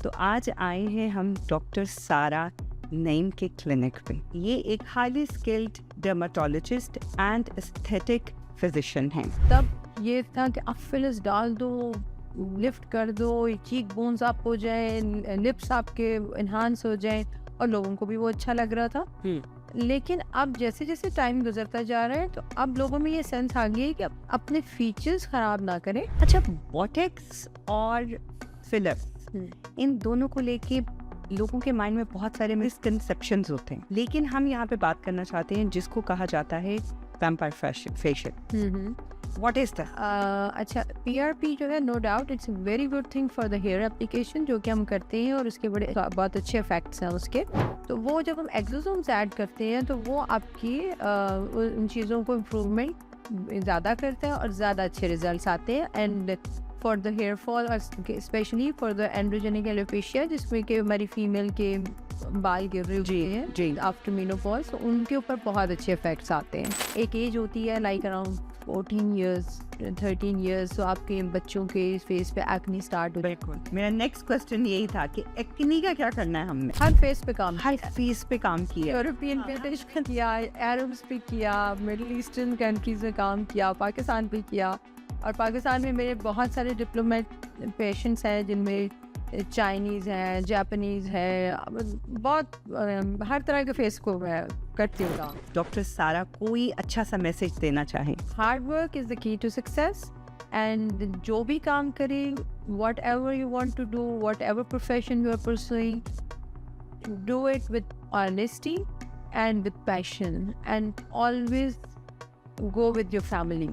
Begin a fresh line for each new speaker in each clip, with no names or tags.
तो आज आए हैं हम डॉक्टर सारा नईम के क्लिनिक पे। ये एक highly skilled dermatologist and aesthetic physician हैं।
तब ये था कि आप फिलर्स डाल दो, लिफ्ट कर दो, चीक बोन्स आप हो जाए, लिप्स आपके इन्हांस हो जाए, और लोगों को भी वो अच्छा लग रहा था। लेकिन अब जैसे जैसे टाइम गुजरता जा रहा है तो अब लोगों में ये सेंस आ गया है कि अपने फीचर्स खराब ना करें।
अच्छा, बोटेक्स और फिलर्स इन दोनों को लेके लोगों के माइंड में बहुत सारे मिसकंसेप्शंस होते हैं, लेकिन हम यहाँ पे बात करना चाहते हैं जिसको कहा जाता है vampire facial. What is that?
अच्छा, PRP जो है, no doubt it's a very good thing for the hair application, जो कि हम करते हैं और उसके बड़े बहुत अच्छे इफेक्ट्स हैं उसके। तो वो जब हम एक्सोसोम्स ऐड करते हैं तो वो आपकी उन चीज़ों को इम्प्रूवमेंट ज़्यादा करता है और ज़्यादा अच्छे रिजल्ट्स आते हैं। And for the hair fall और specially for the androgenic alopecia, जिसमें कि हमारी फीमेल के बाल गिर रहे होते हैं आफ्टर मेनोपॉज, तो उनके ऊपर बहुत अच्छे इफेक्ट्स आते हैं। एक एज होती है लाइक अराउंड 14 years 13 years, तो आपके बच्चों के फेस पे एक्ने स्टार्ट हो।
बिल्कुल, मेरा नेक्स्ट क्वेश्चन यही था कि एक्ने का क्या करना है। हमने
हर फेस पे काम किया, यूरोपियन ब्रिटिश पे किया, अरब्स पे किया, मिडिल ईस्टर्न कंट्रीज में काम किया, पाकिस्तान पे किया। और पाकिस्तान में मेरे बहुत सारे डिप्लोमेट पेशेंट्स हैं जिनमें चाइनीज़ है, जापानीज़ है, बहुत हर तरह के फेस को मैं करती हूँ काम।
डॉक्टर सारा कोई अच्छा सा मैसेज देना चाहे?
Hard work is the key to success, and जो भी काम करें, whatever you want to do, whatever profession you are pursuing, do it with honesty and with passion, and always go with your family.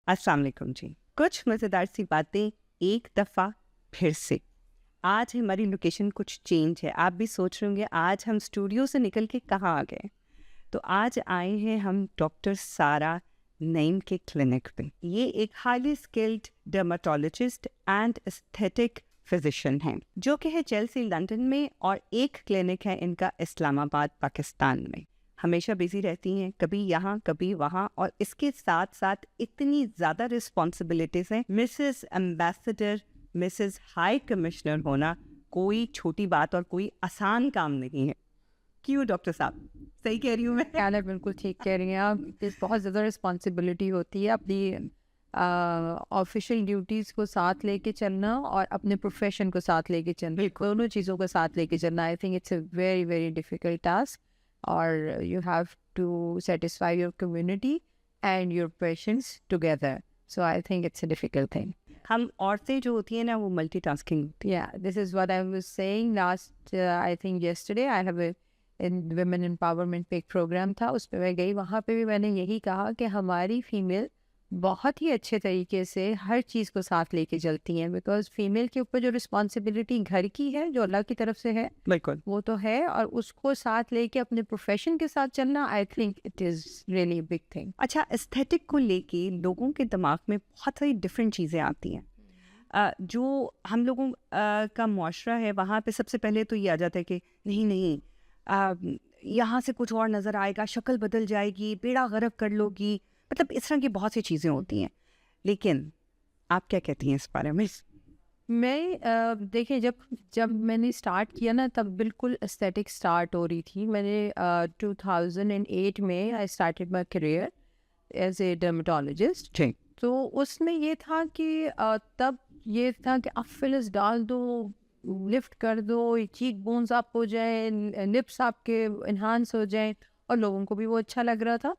अस्सलाम वालेकुम जी। कुछ मज़ेदार सी बातें एक दफ़ा फिर से। आज हमारी लोकेशन कुछ चेंज है। आप भी सोच रहे होंगे आज हम स्टूडियो से निकल के कहाँ आ गए। तो आज आए हैं हम डॉक्टर सारा नईम के क्लिनिक पे। ये एक highly skilled dermatologist and aesthetic physician हैं, जो कि है चेल्सी लंदन में, और एक क्लिनिक है इनका इस्लामाबाद पाकिस्तान में। हमेशा बिजी रहती हैं, कभी यहाँ कभी वहाँ, और इसके साथ साथ इतनी ज़्यादा रिस्पॉन्सिबिलिटीज़ हैं। Mrs ambassador, Mrs high commissioner होना कोई छोटी बात और कोई आसान काम नहीं है। क्यों डॉक्टर साहब, सही कह रही हूँ मैं?
क्या, बिल्कुल ठीक कह रही हैं आप। बहुत ज़्यादा रिस्पॉन्सिबिलिटी होती है अपनी ऑफिशियल ड्यूटीज़ को साथ लेके चलना और अपने प्रोफेशन को साथ लेके चलना, दोनों चीज़ों को साथ लेके चलना। I think it's a very very difficult task, और you have to satisfy your community and your patients together. So I think it's a difficult thing.
हम औरतें जो होती हैं ना, वो मल्टीटास्किंग होती
Yeah, this is what I was saying last, I think yesterday I have a women empowerment पे एक प्रोग्राम था, उस पर मैं गई। वहाँ पे भी मैंने यही कहा कि हमारी फीमेल बहुत ही अच्छे तरीके से हर चीज़ को साथ लेके चलती हैं, बिकॉज फीमेल के ऊपर जो रिस्पॉन्सिबिलिटी घर की है, जो अल्लाह की तरफ से है,
बिल्कुल
वो तो है, और उसको साथ लेके अपने प्रोफेशन के साथ चलना, I think it is really big thing.
अच्छा, एस्थेटिक को लेके लोगों के दिमाग में बहुत सारी डिफरेंट चीज़ें आती हैं। जो हम लोगों का मुआशरा है, वहाँ पे सबसे पहले तो ये आ जाता है कि नहीं, यहाँ से कुछ और नज़र आएगा, शक्ल बदल जाएगी, बेड़ा गर्क कर लोगी, मतलब इस तरह की बहुत सी चीज़ें होती हैं। लेकिन आप क्या कहती हैं इस बारे में?
मैं देखिए, जब मैंने स्टार्ट किया ना, तब बिल्कुल एस्थेटिक स्टार्ट हो रही थी। मैंने 2008 में I started my career as a dermatologist.
ठीक।
तो उसमें ये था कि तब ये था कि आप फिलर्स डाल दो, लिफ्ट कर दो, चीक बोन्स आप हो जाए, लिप्स आपके इन्हांस हो जाए, और लोगों को भी वो अच्छा लग रहा था।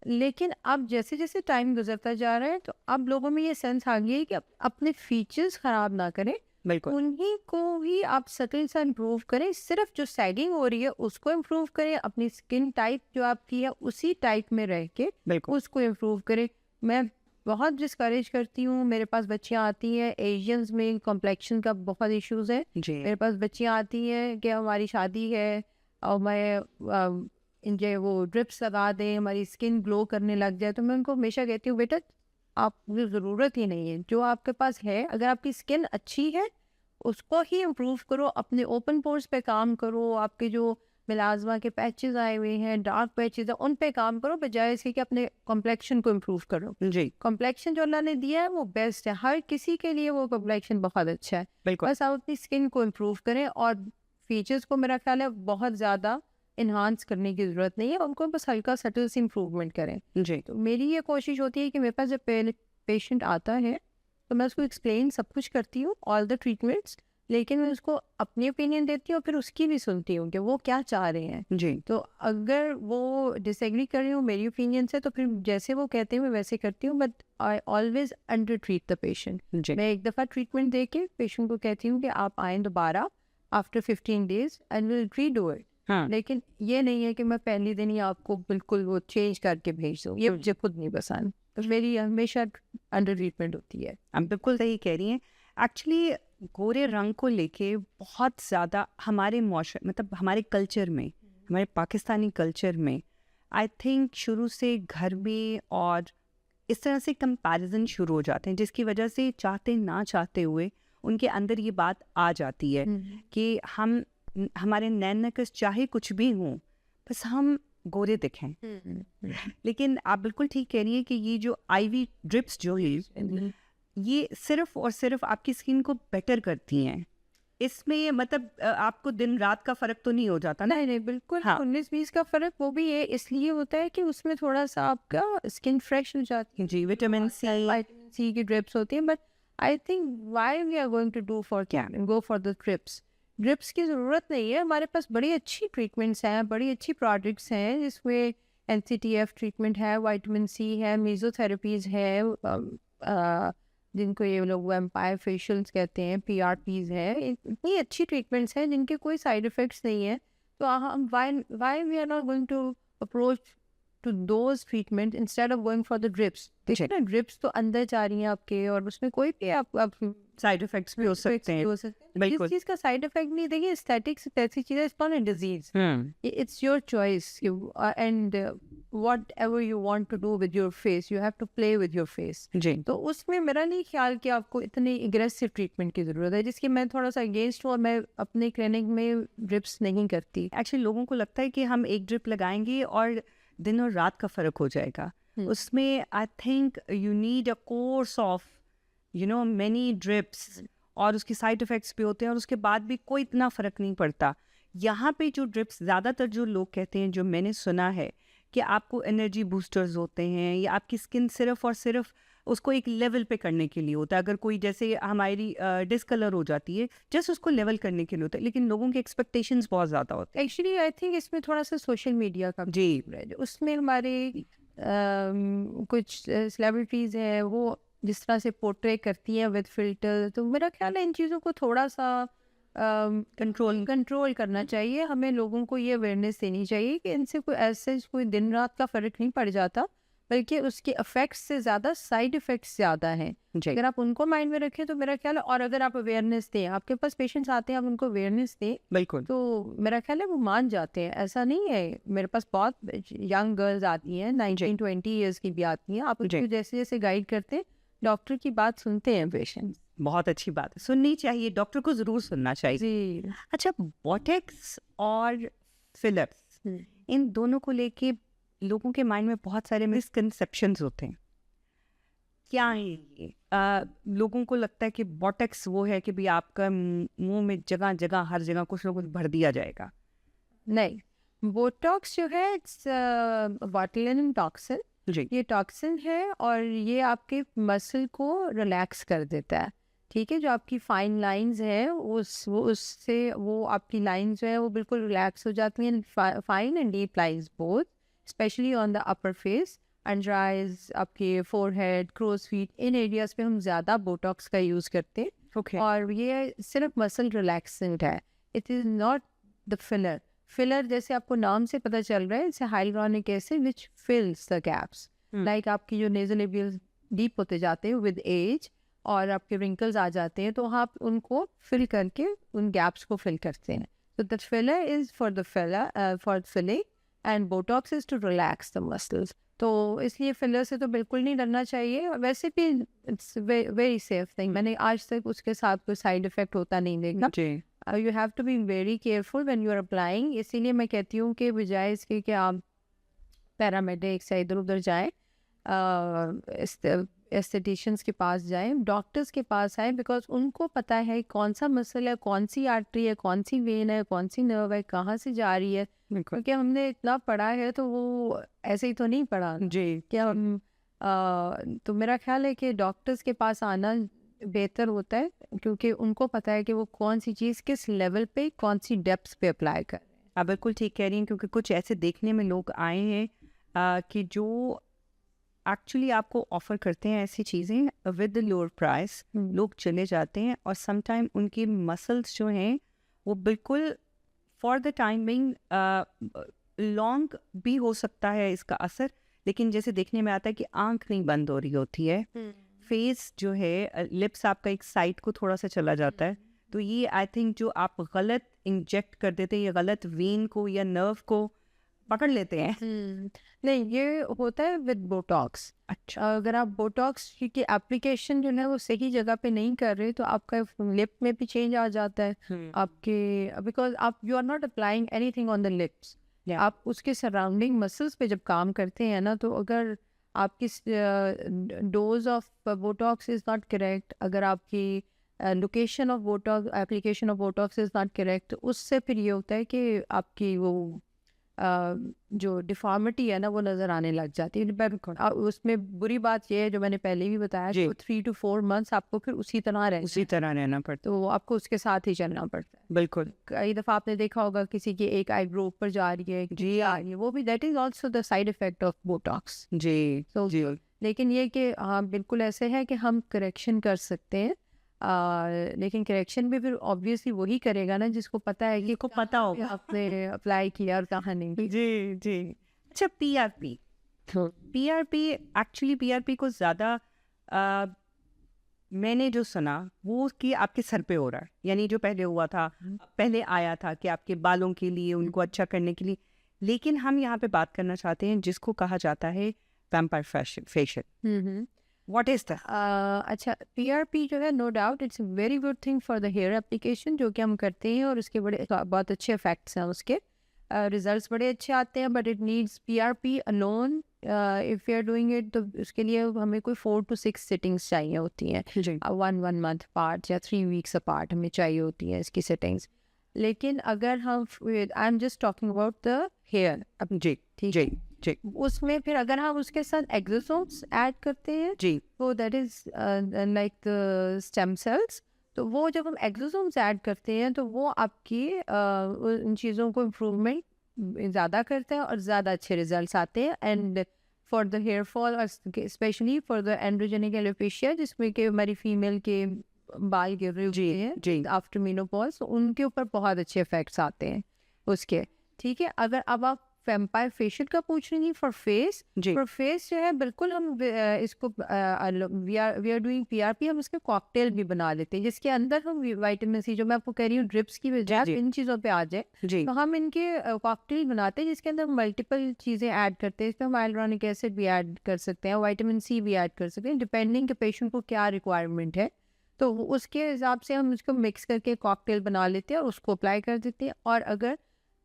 लेकिन अब जैसे जैसे टाइम गुजरता जा रहा है तो अब लोगों में ये सेंस आ गया है कि अपने फीचर्स खराब ना करें, उन्हीं को ही आप सटल सा इम्प्रूव करें। सिर्फ जो सैगिंग हो रही है उसको इम्प्रूव करें, अपनी स्किन टाइप जो आपकी है उसी टाइप में रह के उसको इम्प्रूव करें। मैं बहुत डिस्करेज करती हूँ। मेरे पास बच्चियाँ आती हैं, एशियंस में कॉम्प्लेक्शन का बहुत इश्यूज है। मेरे पास बच्चियाँ आती हैं कि हमारी शादी है और मैं इनके वो ड्रिप्स लगा दें, हमारी स्किन ग्लो करने लग जाए। तो मैं उनको हमेशा कहती हूँ, बेटा आपको ज़रूरत ही नहीं है, जो आपके पास है, अगर आपकी स्किन अच्छी है उसको ही इम्प्रूव करो, अपने ओपन पोर्स पे काम करो, आपके जो मिलाजमा के पैचेस आए हुए हैं, डार्क पैचेस है, उन पे काम करो बजाय इसके कि अपने कॉम्प्लेक्शन को इम्प्रूव करो।
जी
कॉम्प्लेक्शन जो अल्लाह ने दिया है वो बेस्ट है, हर किसी के लिए वो कॉम्प्लेक्शन बहुत अच्छा है।
बिल्कुल।
बस आप अपनी स्किन को इम्प्रूव करें और फीचर्स को मेरा ख्याल है बहुत ज़्यादा इन्हांस करने की ज़रूरत नहीं है, उनको बस हल्का सटल से इम्प्रूवमेंट करें।
जी
तो मेरी ये कोशिश होती है कि मेरे पास जब पेशेंट आता है तो मैं उसको एक्सप्लेन सब कुछ करती हूँ, ऑल द ट्रीटमेंट्स, लेकिन मैं उसको अपनी ओपिनियन देती हूँ और फिर उसकी भी सुनती हूँ कि वो क्या चाह रहे हैं।
जी
तो अगर वो डिसएग्री कर रही हूँ मेरी ओपिनियन से तो फिर जैसे वो कहते हैं मैं वैसे करती हूँ, but I always undertreat the patient.
जी
मैं एक दफ़ा ट्रीटमेंट दे के पेशेंट को कहती हूँ कि आप आएँ दोबारा after 15 days and will redo it.
हाँ
लेकिन ये नहीं है कि मैं पहले दिन ही आपको बिल्कुल वो चेंज करके भेज दूँ, ये मुझे खुद नहीं पसंद। तो मेरी हमेशा अंडर ट्रीटमेंट होती है।
आप बिल्कुल सही कह रही हैं। एक्चुअली गोरे रंग को लेके बहुत ज़्यादा हमारे मतलब हमारे कल्चर में, हमारे पाकिस्तानी कल्चर में आई थिंक शुरू से घर में और इस तरह से कंपैरिजन शुरू हो जाते हैं, जिसकी वजह से चाहते ना चाहते हुए उनके अंदर ये बात आ जाती है कि हमारे नैन नक्श चाहे कुछ भी हों बस हम गोरे दिखें। लेकिन आप बिल्कुल ठीक कह रही हैं कि ये जो आईवी ड्रिप्स जो है ये सिर्फ और सिर्फ आपकी स्किन को बेटर करती हैं। इसमें मतलब आपको दिन रात का फर्क तो नहीं हो जाता ना?
नहीं नहीं बिल्कुल।
हाँ।
19-20 का फर्क वो भी ये इसलिए होता है कि उसमें थोड़ा सा आपका स्किन फ्रेश हो जाती है,
जी विटामिन सी
की ड्रिप्स होती हैं। But I think why we are going to do for go for the drips की ज़रूरत नहीं है। हमारे पास बड़ी अच्छी ट्रीटमेंट्स हैं, बड़ी अच्छी प्रोडक्ट्स हैं जिसमें NCTF ट्रीटमेंट है, विटामिन सी है, मेसोथेरेपीज़ है, जिनको ये लोग वैम्पायर फेशियल्स कहते हैं, PRPs है। इतनी अच्छी ट्रीटमेंट्स हैं जिनके कोई साइड इफ़ेक्ट्स नहीं है। तो हम why we are not going to approach to those treatment instead of going for the drips. देखिए ना, ड्रिप्स तो अंदर जा रही हैं आपके और उसमें कोई भी आप
साइड इफेक्ट्स भी हो सकते हैं।
जिस
बिल्कुल।
चीज़ का साइड इफेक्ट नहीं, देखिए एस्थेटिक्स ऐसी चीज़ है, it's not a disease, it's your choice, and whatever you want to do with your face, you have to play with your face.
जी
तो उसमें मेरा नहीं ख्याल कि आपको इतनी एग्रेसिव ट्रीटमेंट की ज़रूरत है, जिसकी मैं थोड़ा सा अगेंस्ट हूँ और मैं अपने क्लिनिक में ड्रिप्स नहीं करती।
एक्चुअली लोगों को लगता है कि हम एक ड्रिप लगाएंगे और दिन और रात का फर्क हो जाएगा। उसमें I think you need a course of many drips और उसके साइड इफ़ेक्ट्स भी होते हैं और उसके बाद भी कोई इतना फ़र्क नहीं पड़ता। यहाँ पे जो ड्रिप्स ज़्यादातर जो लोग कहते हैं, जो मैंने सुना है कि आपको एनर्जी बूस्टर्स होते हैं या आपकी स्किन सिर्फ और सिर्फ उसको एक लेवल पे करने के लिए होता है। अगर कोई जैसे हमारी डिस्कलर हो जाती है, जस्ट उसको लेवल करने के लिए होता है, लेकिन लोगों के एक्सपेक्टेशंस बहुत ज़्यादा होते हैं।
एक्चुअली आई थिंक इसमें थोड़ा सा सोशल मीडिया का
जी
उसमें हमारे कुछ सेलिब्रिटीज़ हैं वो जिस तरह से पोर्ट्रे करती हैं विद फिल्टर, तो मेरा ख्याल है इन चीज़ों को थोड़ा सा कंट्रोल करना चाहिए। हमें लोगों को ये अवेयरनेस देनी चाहिए कि इनसे कोई ऐसे कोई दिन रात का फ़र्क नहीं पड़ जाता, बल्कि उसके इफ़ेक्ट्स से ज़्यादा साइड इफ़ेक्ट्स ज़्यादा हैं। अगर आप उनको माइंड में रखें तो मेरा ख्याल है, और अगर आप अवेयरनेस दें, आपके पास पेशेंट्स आते हैं, आप उनको अवेयरनेस दें,
बिल्कुल,
तो मेरा ख्याल है वो मान जाते हैं। ऐसा नहीं है, मेरे पास बहुत यंग गर्ल्स आती हैं, 19-20 ईयर्स की भी आती हैं। आप उनको जैसे जैसे गाइड करते हैं, डॉक्टर की बात सुनते हैं पेशेंट्स।
बहुत अच्छी बात है, सुननी चाहिए, डॉक्टर को ज़रूर सुनना चाहिए
जी।
अच्छा, बोटेक्स और फिलर्स, इन दोनों को लेके लोगों के माइंड में बहुत सारे मिसकंसेप्शंस होते हैं। क्या है ये? लोगों को लगता है कि बोटेक्स वो है कि भाई आपका मुंह में जगह जगह हर जगह कुछ ना कुछ भर दिया जाएगा।
नहीं, बोटॉक्स जो है इट्स बोtulinum टॉक्सिन।
जी
ये टॉक्सिन है और ये आपके मसल को रिलैक्स कर देता है। ठीक है, जो आपकी फाइन लाइंस हैं उससे वो आपकी लाइंस जो है वो बिल्कुल रिलैक्स हो जाती हैं, fine and deep lines both, specially on the upper face, under eyes, आपके फोरहेड, क्रोज फीट, इन एरियाज पे हम ज़्यादा बोटॉक्स का यूज़ करते हैं।
ओके
और ये सिर्फ मसल रिलैक्सेंट है, it is not the filler. Filler जैसे आपको नाम से पता चल रहा है, it's hyaluronic acid which फिल्स the gaps. Like आपकी जो नेज़ोलेबियल डीप होते जाते हैं विद एज और आपके रिंकल्स आ जाते हैं, तो आप उनको फिल करके उन गैप्स को फिल करते हैं। तो the filler is for filling and botox is to relax the muscles. तो इसलिए फिलर से तो बिल्कुल नहीं डरना चाहिए। वैसे भी इट्स वेरी सेफ थिंग, मैंने आज तक उसके साथ कोई साइड इफ़ेक्ट होता नहीं देखा।
जी
you have to be very careful when you are applying. इसीलिए मैं कहती हूँ कि बजाय इसके कि आप पैरामेडिक्स या इधर उधर जाएँ, एस्थेटिशियंस के पास जाएं, डॉक्टर्स के पास आएँ, बिकॉज उनको पता है कौन सा मसल है, कौन सी आर्टरी है, कौन सी वेन है, कौन सी नर्व है, कहाँ से जा रही है। क्योंकि हमने इतना पढ़ा है तो वो ऐसे ही तो नहीं पढ़ा
जी
क्या हम तो मेरा ख्याल है कि डॉक्टर्स के पास आना बेहतर होता है, क्योंकि उनको पता है कि वो कौन सी चीज़ किस लेवल पे, कौन सी डेप्थ पे अप्लाई कर।
आप बिल्कुल ठीक कह रही हैं, क्योंकि कुछ ऐसे देखने में लोग आए हैं कि जो एक्चुअली आपको ऑफर करते हैं ऐसी चीज़ें विद लोअर प्राइस, लोग चले जाते हैं और समटाइम उनकी मसल्स जो हैं वो बिल्कुल for the time being long भी हो सकता है इसका असर, लेकिन जैसे देखने में आता है कि आंख नहीं बंद हो रही होती है, फेस जो है, लिप्स आपका एक साइड को थोड़ा सा चला जाता है। तो ये आई थिंक जो आप गलत इंजेक्ट कर देते हैं या गलत वेन को या नर्व को पकड़ लेते हैं।
नहीं, ये होता है विद बोटॉक्स।
अच्छा,
अगर आप बोटॉक्स की एप्लीकेशन जो है वो सही जगह पे नहीं कर रहे तो आपका लिप में भी चेंज आ जाता है आपके, बिकॉज आप you are not applying anything on the lips. आप उसके सराउंडिंग मसल्स पे जब काम करते हैं ना, तो अगर आपकी dose of Botox is not correct, अगर आपकी location of Botox, application of Botox is not correct, उससे फिर ये होता है कि आपकी वो जो डिफॉर्मिटी है ना वो नज़र आने लग जाती है। उसमें बुरी बात यह है, जो मैंने पहले भी बताया,
जी।
तो 3 to 4 months आपको फिर उसी तरह
उसी तरह रहना पड़ता
तो आपको उसके साथ ही चलना पड़ता है।
है। बिल्कुल
कई दफ़ा आपने देखा होगा किसी की एक आईब्रो ऊपर जा रही है,
जी।
आ रही है, वो भी that is also the side effect of botox.
जी
So,
जी
लेकिन ये कि हाँ बिल्कुल ऐसे है कि हम करेक्शन कर सकते हैं, लेकिन करेक्शन भी फिर ऑब्वियसली वही करेगा ना जिसको पता है कि
को पता होगा
आपने अप्लाई किया और कहाँ नहीं किया।
जी जी। अच्छा, पीआरपी एक्चुअली पीआरपी को ज़्यादा मैंने जो सुना वो कि आपके सर पे हो रहा है, यानी जो पहले हुआ था, पहले आया था कि आपके बालों के लिए, उनको अच्छा करने के लिए, लेकिन हम यहाँ पे बात करना चाहते हैं जिसको कहा जाता है vampire facial. What is that?
अच्छा, पीआरपी जो है, no doubt it's a very good thing for the hair application, जो कि हम करते हैं और उसके बड़े बहुत अच्छे इफेक्ट्स हैं, उसके रिजल्ट्स बड़े अच्छे आते हैं। But it needs PRP alone if you are doing it, तो उसके लिए हमें कोई 4 to 6 सिटिंग्स चाहिए होती हैं,
जी
1 month अपार्ट या 3 weeks अपार्ट हमें चाहिए होती हैं इसकी सिटिंग्स। लेकिन अगर हम, I am just talking about the hair,
जी
ठीक
जी
है,
जी
उसमें फिर अगर हम उसके साथ एक्सोसोम्स ऐड करते हैं,
जी
तो that is like the stem cells, तो वो जब हम एक्सोसोम्स ऐड करते हैं तो वो आपकी उन चीज़ों को इम्प्रूवमेंट ज़्यादा करते हैं और ज़्यादा अच्छे रिजल्ट्स आते हैं। And for the hair fall और specially for the androgenic alopecia, जिसमें कि हमारी फीमेल के बाल गिर रहे होते हैं
जी
आफ्टर मेनोपॉज, तो उनके ऊपर बहुत अच्छे इफेक्ट्स आते हैं उसके। ठीक है, अगर अब आप वैम्पायर फेशियल का पूछ रही हैं फॉर फेस,
जी
फॉर फेस जो है बिल्कुल हम इसको वी आर डूइंग पीआरपी, हम इसके कॉकटेल भी बना लेते हैं जिसके अंदर हम विटामिन सी, जो मैं आपको कह रही हूँ ड्रिप्स की बजाय
जी।
इन चीज़ों पे आ जाए,
जी
तो हम इनके कॉकटेल बनाते हैं जिसके अंदर मल्टीपल चीज़ें ऐड करते हैं। इसमें हम हाइलुरोनिक एसिड भी ऐड कर सकते हैं, विटामिन सी भी ऐड कर सकते हैं, डिपेंडिंग के पेशेंट को क्या रिक्वायरमेंट है, तो उसके हिसाब से हम उसको मिक्स करके कॉकटेल बना लेते हैं और उसको अप्लाई कर देते हैं। और अगर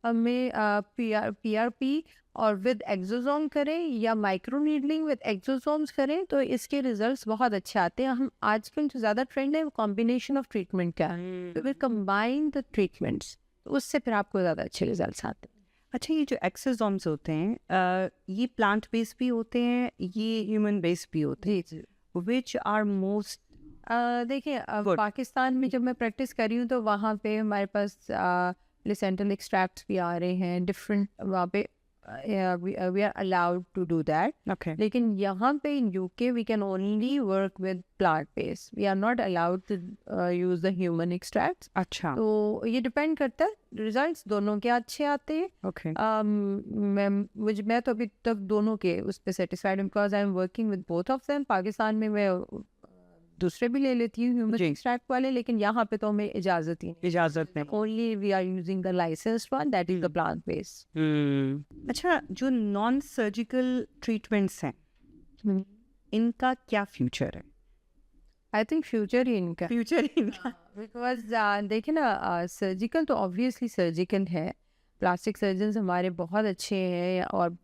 हमें पीआरपी और विद एक्सोसोम करें या माइक्रो नीडलिंग विद एक्सोसोम्स करें, तो इसके रिजल्ट्स बहुत अच्छे आते हैं। हम आजकल जो ज़्यादा ट्रेंड है वो कॉम्बिनेशन ऑफ ट्रीटमेंट का है, तो वी कंबाइन द ट्रीटमेंट्स, उससे फिर आपको ज़्यादा अच्छे रिजल्ट्स आते हैं।
अच्छा, ये जो एक्सोसोम्स होते हैं ये प्लांट बेस्ड भी होते हैं, ये ह्यूमन बेस्ड भी होते हैं,
जी।
विच आर मोस्ट
देखिए,
Good.
पाकिस्तान में जब मैं प्रैक्टिस कर रही हूँ तो वहाँ पे हमारे पास प्लेसेंटल एक्सट्रैक्ट्स भी आ रहे हैं डिफरेंट, वहाँ पे we are allowed to do that.
Okay
लेकिन यहाँ पे in UK we can only work with plant base, we are not allowed to use the human extracts.
अच्छा
तो ये डिपेंड करता है, रिजल्ट्स दोनों के अच्छे आते हैं।
ओके
मैं तो अभी तक दोनों के उस पर सेटिस्फाइड हूँ, because I am working with both of them. Pakistan में मैं दूसरे भी ले लेती हूँ ह्यूमन
जी।
एक्सट्रैक्ट वाले, लेकिन यहाँ पे तो हमें इजाज़त ही नहीं,
इजाज़त नहीं।
Only we are using the licensed one, that is the plant based.
अच्छा, जो नॉन सर्जिकल ट्रीटमेंट्स हैं इनका क्या फ्यूचर है?
आई थिंक फ्यूचर ही इनका
फ्यूचर इनका?
बिकॉज देखिए ना, सर्जिकल तो ऑब्वियसली सर्जिकल है, प्लास्टिक सर्जन्स हमारे बहुत अच्छे हैं और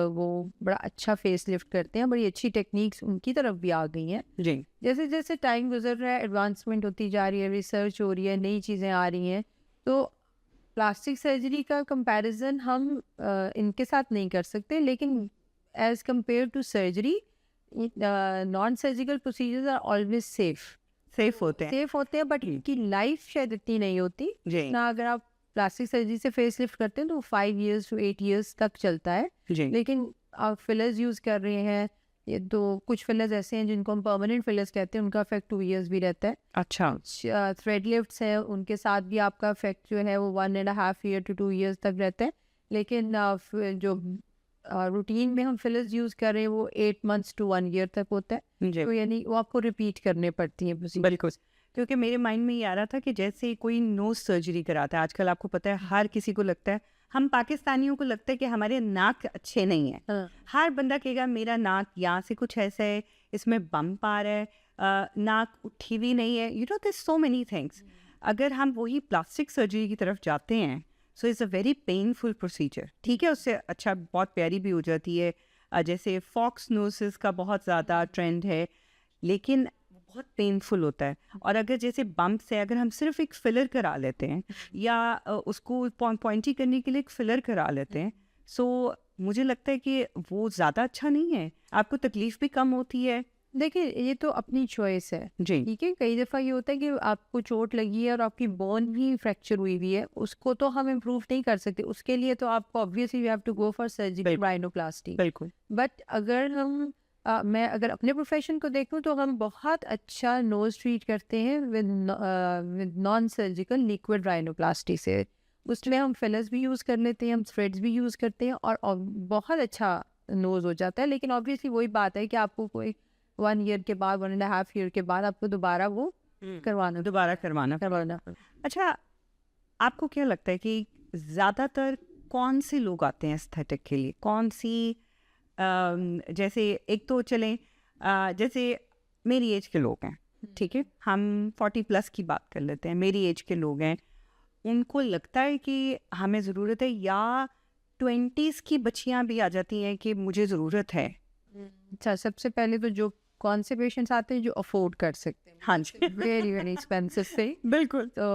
वो बड़ा अच्छा फेस लिफ्ट करते हैं, बड़ी अच्छी टेक्निक्स उनकी तरफ भी आ गई हैं।
जी।
जैसे जैसे टाइम गुजर रहा है, एडवांसमेंट होती जा रही है, रिसर्च हो रही है, नई चीज़ें आ रही हैं, तो प्लास्टिक सर्जरी का कंपैरिजन हम इनके साथ नहीं कर सकते, लेकिन as compare to surgery non surgical procedures are always
safe होते हैं।
सेफ होते हैं, बट इनकी लाइफ शायद इतनी नहीं होती
जी।
ना। अगर आप प्लास्टिक सर्जरी से फेस लिफ्ट करते हैं तो 5 years to 8 years तक चलता है,
जी।
लेकिन आप फिलर्स यूज़ कर रहे हैं, ये तो कुछ फिलर्स ऐसे हैं जिनको हम परमानेंट फिलर्स कहते हैं, उनका इफेक्ट 2 years भी रहता है।
अच्छा।
थ्रेड लिफ्ट्स हैं, उनके साथ भी आपका इफेक्ट जो है वो 1.5 year to 2 years तक रहता है, लेकिन जो रूटीन में हम फिलर्स यूज़ कर रहे हैं वो 8 months to 1 year तक होता है।
जी।
तो यानी वो आपको रिपीट करने पड़ती हैं procedure।
बिल्कुल, क्योंकि मेरे माइंड में ये आ रहा था कि जैसे कोई नोज सर्जरी कराता है आजकल, आपको पता है हर किसी को लगता है, हम पाकिस्तानियों को लगता है कि हमारे नाक अच्छे नहीं है।
हाँ।
हर बंदा कहेगा मेरा नाक यहाँ से कुछ ऐसा है, इसमें बम्प आ रहा है, नाक उठी हुई नहीं है, you know this so many things. अगर हम वही प्लास्टिक सर्जरी की तरफ जाते हैं, so it's a very painful procedure. ठीक है, उससे अच्छा बहुत प्यारी भी हो जाती है, जैसे फॉक्स नोसिस का बहुत ज़्यादा ट्रेंड है, लेकिन बहुत पेनफुल होता है। और अगर जैसे बम्प से अगर हम सिर्फ एक फिलर करा लेते हैं या उसको पॉइंटी करने के लिए एक फिलर करा लेते हैं, सो मुझे लगता है कि वो ज़्यादा अच्छा नहीं है, आपको तकलीफ भी कम होती है।
देखिए, ये तो अपनी चॉइस है,
जी।
ठीक है। कई दफ़ा ये होता है कि आपको चोट लगी है और आपकी बोन भी फ्रैक्चर हुई हुई है, उसको तो हम इम्प्रूव नहीं कर सकते, उसके लिए तो आपको obviously we have to go for surgical rhinoplasty.
बिल्कुल।
बट अगर हम मैं अगर अपने प्रोफेशन को देखूं तो हम बहुत अच्छा नोज ट्रीट करते हैं with non surgical liquid rhinoplasty से। उसमें हम फिलर्स भी यूज़ कर लेते हैं, हम थ्रेड्स भी यूज़ करते हैं और बहुत अच्छा नोज हो जाता है। लेकिन ऑब्वियसली वही बात है कि आपको कोई 1 year के बाद 1.5 year के बाद आपको दोबारा वो
दोबारा करवाना। अच्छा, आपको क्या लगता है कि ज़्यादातर कौन से लोग आते हैं एस्थेटिक के लिए? कौन सी जैसे एक तो चलें, जैसे मेरी एज के लोग हैं, ठीक है, हम 40+ की बात कर लेते हैं, मेरी एज के लोग हैं, उनको लगता है कि हमें ज़रूरत है, या 20s की बच्चियां भी आ जाती हैं कि मुझे ज़रूरत है।
अच्छा, सबसे पहले तो जो कौन से पेशेंट्स आते हैं जो अफोर्ड कर सकते हैं,
हाँ जी।
वेरी वेरी एक्सपेंसिव से,
बिल्कुल।
तो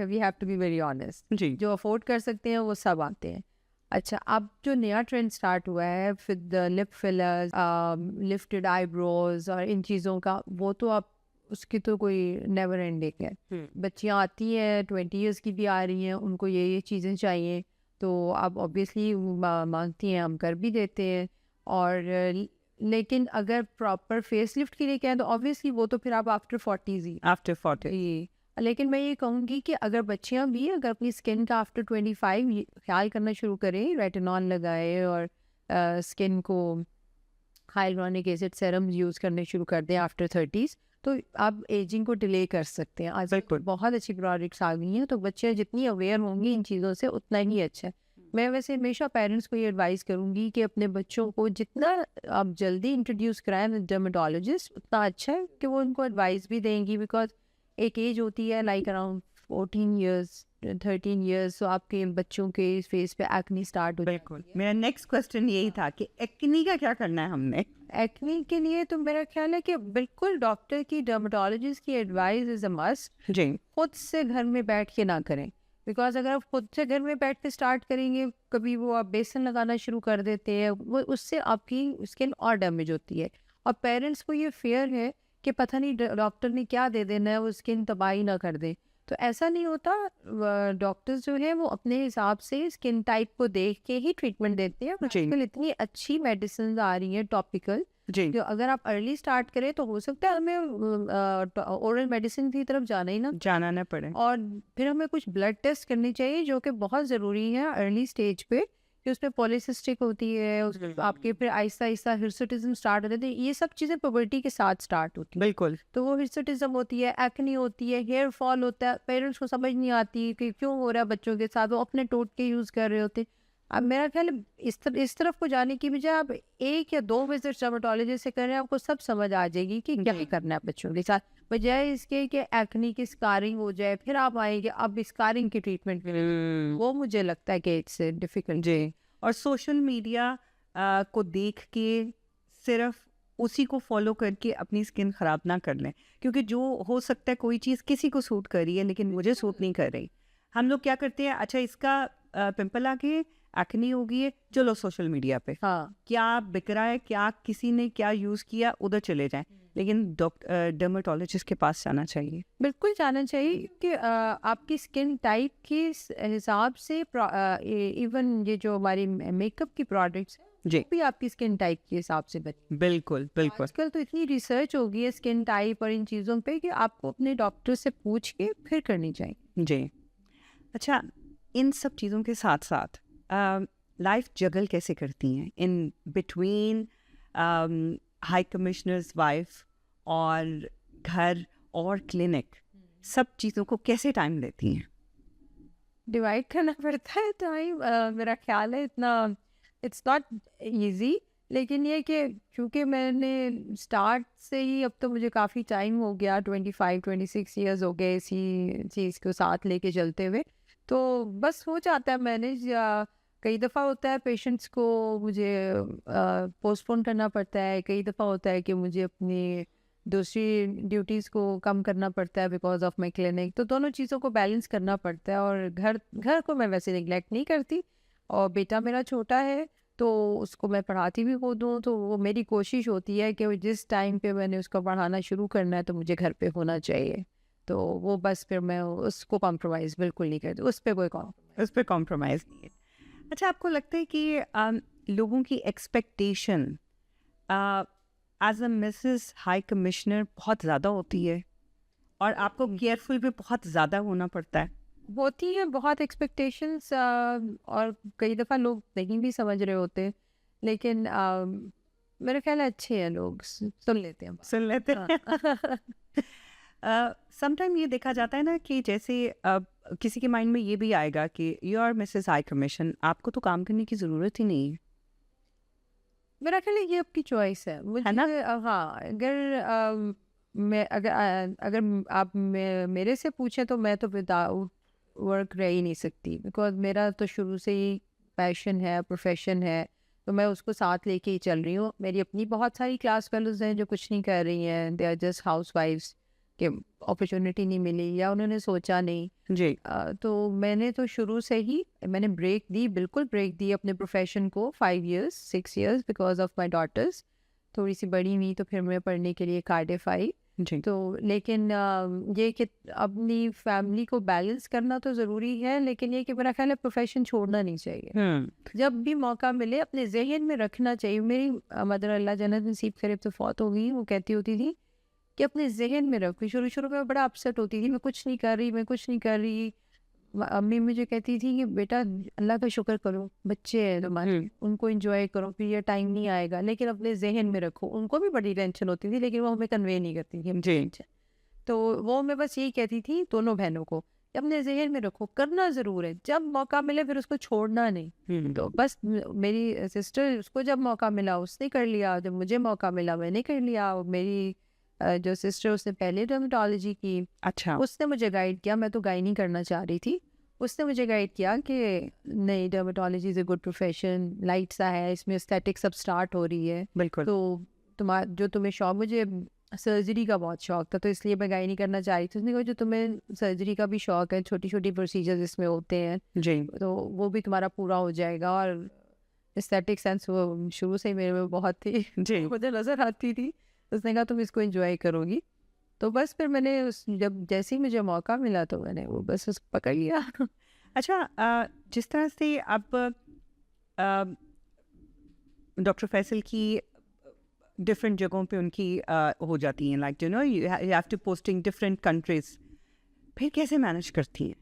we have to be very honest.
जी।
जो अफोर्ड कर सकते हैं वो सब आते हैं। अच्छा, अब जो नया ट्रेंड स्टार्ट हुआ है with lip fillers, lifted eyebrows और इन चीज़ों का, वो तो आप उसकी तो कोई नेवर एंडिंग है। बच्चियाँ आती हैं 20 years की भी आ रही हैं, उनको ये चीज़ें चाहिए, तो आप ऑब्वियसली मांगती हैं, हम कर भी देते हैं। और लेकिन अगर प्रॉपर फेस लिफ्ट के लिए क्या है तो ऑब्वियसली वो तो फिर आप आफ्टर 40s ही।
आफ्टर 40।
ये लेकिन मैं ये कहूँगी कि अगर बच्चियाँ भी अगर अपनी स्किन का आफ्टर 25 ख्याल करना शुरू करें, रेटिनॉल लगाए और स्किन को हाइलुरोनिक एसिड सेरम यूज़ करने शुरू कर दें आफ्टर 30s, तो आप एजिंग को डिले कर सकते हैं। आज बहुत अच्छी प्रोडक्ट्स आ गई हैं, तो बच्चे जितनी अवेयर होंगी इन चीज़ों से उतना ही अच्छा है। मैं वैसे हमेशा पेरेंट्स को ये एडवाइस करूँगी कि अपने बच्चों को जितना आप जल्दी इंट्रोड्यूस कराएं विद डर्मेटोलॉजिस्ट उतना अच्छा है, कि वो उनको एडवाइस भी देंगी। बिकॉज एक एज होती है लाइक अराउंड 14 years 13 years, तो आपके बच्चों के फेस पे एक्नी स्टार्ट हो
बिल्कुल। मेरा नेक्स्ट क्वेश्चन यही था कि एक्नी का क्या करना है हमने?
एक्नी के लिए तो मेरा ख्याल है कि बिल्कुल डॉक्टर की, डर्मेटोलॉजिस्ट की एडवाइस इज अ मस्ट।
जी।
खुद से घर में बैठ के ना करें, बिकॉज अगर आप खुद से घर में बैठ के स्टार्ट करेंगे, कभी वो आप बेसन लगाना शुरू कर देते हैं, वो उससे आपकी स्किन और डैमेज होती है। और पेरेंट्स को ये फेयर है कि पता नहीं डॉक्टर ने क्या दे देना है, वो स्किन तबाही ना कर दे। तो ऐसा नहीं होता, डॉक्टर्स जो है वो अपने हिसाब से स्किन टाइप को देख के ही ट्रीटमेंट देते हैं। आजकल इतनी अच्छी मेडिसिन आ रही हैं टॉपिकल,
जी।
जो अगर आप अर्ली स्टार्ट करें तो हो सकता है हमें ओरल मेडिसिन की तरफ जाना ना
पड़े।
और फिर हमें कुछ ब्लड टेस्ट करनी चाहिए जो कि बहुत ज़रूरी है अर्ली स्टेज पे, कि उसमें पॉलीसिस्टिक होती है, आपके फिर आहिस्ता आहिस्ता हिर्सुटिज्म स्टार्ट हो जाते हैं। ये सब चीज़ें पुबर्टी के साथ स्टार्ट होती है।
बिल्कुल।
तो वो हिर्सुटिज्म होती है, एक्नी होती है, हेयर फॉल होता है, पेरेंट्स को समझ नहीं आती कि क्यों हो रहा है बच्चों के साथ, वो अपने टोटके यूज़ कर रहे होते। अब मेरा ख्याल है इस तरफ को जाने की बजाय आप 1 या 2 विजिट डर्मेटोलॉजिस्ट से करें, आपको सब समझ आ जाएगी कि क्या
जी।
करना है बच्चों के साथ, बजाय इसके कि एक्ने की स्कारिंग हो जाए फिर आप आएंगे अब स्कारिंग की ट्रीटमेंट मिलेगी।
हम्म,
वो मुझे लगता है कि इट्स डिफिकल्ट।
जी। और सोशल मीडिया को देख के सिर्फ उसी को फॉलो करके अपनी स्किन खराब ना कर लें, क्योंकि जो हो सकता है कोई चीज़ किसी को सूट कर रही है लेकिन मुझे सूट नहीं कर रही। हम लोग क्या करते हैं, अच्छा इसका पिंपल आ गए, एक्ने हो गई है, चलो सोशल मीडिया पे
हाँ,
क्या बिक रहा है, क्या किसी ने क्या यूज़ किया, उधर चले जाएं। लेकिन डर्मेटोलॉजिस्ट के पास जाना चाहिए।
बिल्कुल जाना चाहिए कि आपकी स्किन टाइप के हिसाब से इवन ये जो हमारी मेकअप की प्रोडक्ट्स हैं
जी,
भी आपकी स्किन टाइप के हिसाब से बने।
बिल्कुल बिल्कुल।
आजकल तो इतनी रिसर्च हो गई है स्किन टाइप और इन चीज़ों पे कि आपको अपने डॉक्टर से पूछ के फिर करनी चाहिए।
जी। अच्छा, इन सब चीज़ों के साथ साथ लाइफ जगल कैसे करती हैं in between high commissioners wife और घर और क्लिनिक, सब चीज़ों को कैसे टाइम देती हैं?
डिवाइड करना पड़ता है टाइम, मेरा ख्याल है इतना इट्स नॉट इजी। लेकिन ये कि क्योंकि मैंने स्टार्ट से ही अब तो मुझे काफ़ी टाइम हो गया, 25-26 ईयर्स हो गए इसी चीज़ को साथ लेके चलते हुए, तो बस हो जाता है मैनेज। कई दफ़ा होता है पेशेंट्स को मुझे पोस्टपोन करना पड़ता है, कई दफ़ा होता है कि मुझे अपनी दूसरी ड्यूटीज़ को कम करना पड़ता है बिकॉज ऑफ माई क्लिनिक, तो दोनों चीज़ों को बैलेंस करना पड़ता है। और घर घर को मैं वैसे निगलेक्ट नहीं करती, और बेटा मेरा छोटा है तो उसको मैं पढ़ाती भी खुद हूँ, तो वो मेरी कोशिश होती है कि जिस टाइम पे मैंने उसको पढ़ाना शुरू करना है तो मुझे घर पे होना चाहिए। तो वो बस फिर मैं उसको कॉम्प्रोमाइज़ बिल्कुल नहीं करती, उस पर कोई
उस पर कॉम्प्रोमाइज़ नहीं है। अच्छा, आपको लगता है कि लोगों की expectation as a Mrs high commissioner बहुत ज़्यादा होती है और आपको केयरफुल भी बहुत ज़्यादा होना पड़ता है?
होती है बहुत एक्सपेक्टेशंस, और कई दफ़ा लोग नहीं भी समझ रहे होते, लेकिन मेरा ख्याल है अच्छे हैं लोग, सुन लेते हैं बात।
सुन लेते
हाँ।
हैं। समटाइम ये देखा जाता है ना कि जैसे किसी के माइंड में ये भी आएगा कि you are Mrs high commission, आपको तो काम करने की ज़रूरत ही नहीं है।
मेरा ख्याल है ये आपकी चॉइस है, मुझे
ना?
हाँ, अगर मैं अगर आप मेरे से पूछें तो मैं तो विदाउट वर्क रह ही नहीं सकती, बिकॉज मेरा तो शुरू से ही पैशन है, प्रोफेशन है, तो मैं उसको साथ लेके ही चल रही हूँ। मेरी अपनी बहुत सारी क्लास फेलोज हैं जो कुछ नहीं कर रही हैं, they are just house wives, कि अपॉर्चुनिटी नहीं मिली या उन्होंने सोचा नहीं।
जी।
तो मैंने तो शुरू से ही मैंने ब्रेक दी, बिल्कुल ब्रेक दी अपने प्रोफेशन को, 5 years 6 years because of my daughters. थोड़ी सी बड़ी हुई तो फिर मैं पढ़ने के लिए कार्डिफ आई।
जी।
तो लेकिन ये कि अपनी फैमिली को बैलेंस करना तो ज़रूरी है, लेकिन ये कि मेरा ख्याल है प्रोफेशन छोड़ना नहीं चाहिए। जब भी मौका मिले अपने जहन में रखना चाहिए। मेरी मदर अल्लाह जन्नत नसीब करे तो फौत हो गई, वो कहती होती थी कि अपने जहन में रखो। शुरू शुरू में बड़ा अपसेट होती थी, मैं कुछ नहीं कर रही, मैं कुछ नहीं कर रही। अम्मी मुझे कहती थी कि बेटा अल्लाह का शुक्र करो, बच्चे हैं तुम्हारे, उनको एंजॉय करो, फिर ये टाइम नहीं आएगा, लेकिन अपने जहन में रखो। उनको भी बड़ी टेंशन होती थी लेकिन वो हमें कन्वे नहीं करती थी
जी।
टेंशन। तो वो मैं बस यही कहती थी दोनों बहनों को कि अपने जहन में रखो, करना ज़रूर है, जब मौका मिले फिर उसको छोड़ना नहीं। तो बस मेरी सिस्टर, उसको जब मौका मिला उसने कर लिया, जब मुझे मौका मिला मैंने कर लिया। और मेरी जो सिस्टर उसने पहले डर्मेटोलॉजी की,
अच्छा।
उसने मुझे गाइड किया, मैं तो गाइड करना चाह रही थी, उसने मुझे गाइड किया कि नहीं, dermatology is a good profession, light सा है, इसमें एस्थेटिक्स अब स्टार्ट हो रही है,
बिल्कुल।
तो तुम्हें शौक, मुझे सर्जरी का बहुत शौक था तो इसलिए मैं गाइड करना चाह रही थी। उसने कहा जो तुम्हें सर्जरी का भी शौक है, छोटी छोटी प्रोसीजर्स इसमें होते हैं,
जी।
तो वो भी तुम्हारा पूरा हो जाएगा। और एस्थेटिक सेंस वो शुरू से ही मेरे में बहुत थी,
जी।
मुझे नज़र आती थी। उसने कहा तुम इसको एंजॉय करोगी। तो बस फिर मैंने जब जैसे ही मुझे मौका मिला तो मैंने वो बस उस पकड़ लिया।
अच्छा, जिस तरह से अब डॉक्टर फैसल की डिफरेंट जगहों पे उनकी हो जाती हैं, like you know you have to posting different countries, फिर कैसे मैनेज करती हैं?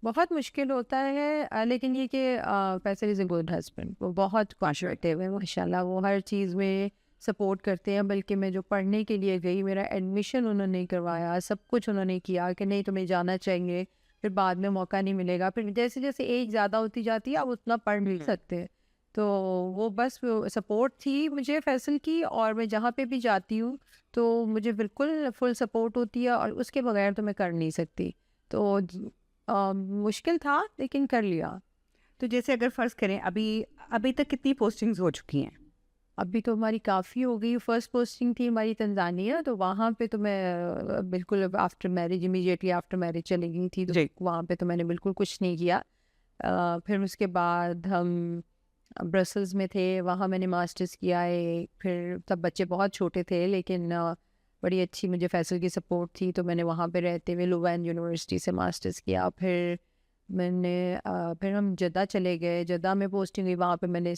बहुत मुश्किल होता है, लेकिन ये कि Faisal is a good husband, वो बहुत कॉन्शर्टिव है माशाल्लाह, वो हर चीज़ में सपोर्ट करते हैं। बल्कि मैं जो पढ़ने के लिए गई, मेरा एडमिशन उन्होंने करवाया, सब कुछ उन्होंने किया कि नहीं तुम्हें जाना चाहिए, फिर बाद में मौका नहीं मिलेगा, फिर जैसे जैसे एज ज़्यादा होती जाती है आप उतना पढ़ नहीं सकते। तो वो बस सपोर्ट थी मुझे फैसल की, और मैं जहाँ पे भी जाती हूँ तो मुझे बिल्कुल फुल सपोर्ट होती है, और उसके बगैर तो मैं कर नहीं सकती। तो मुश्किल था लेकिन कर लिया।
तो जैसे अगर फ़र्ज़ करें अभी अभी तक कितनी पोस्टिंग्स हो चुकी हैं?
अभी तो हमारी काफ़ी हो गई। फर्स्ट पोस्टिंग थी हमारी तंजानिया, तो वहाँ पे तो मैं बिल्कुल after marriage, immediately after marriage चली गई थी, तो
जी।
वहाँ पे तो मैंने बिल्कुल कुछ नहीं किया। फिर उसके बाद हम ब्रसल्स में थे, वहाँ मैंने मास्टर्स किया है। फिर तब बच्चे बहुत छोटे थे, लेकिन बड़ी अच्छी मुझे फैसल की सपोर्ट थी, तो मैंने वहाँ पे रहते हुए लुवैन यूनिवर्सिटी से मास्टर्स किया। फिर फिर हम जद्दा चले गए, जद्दा में पोस्टिंग हुई, वहाँ पे मैंने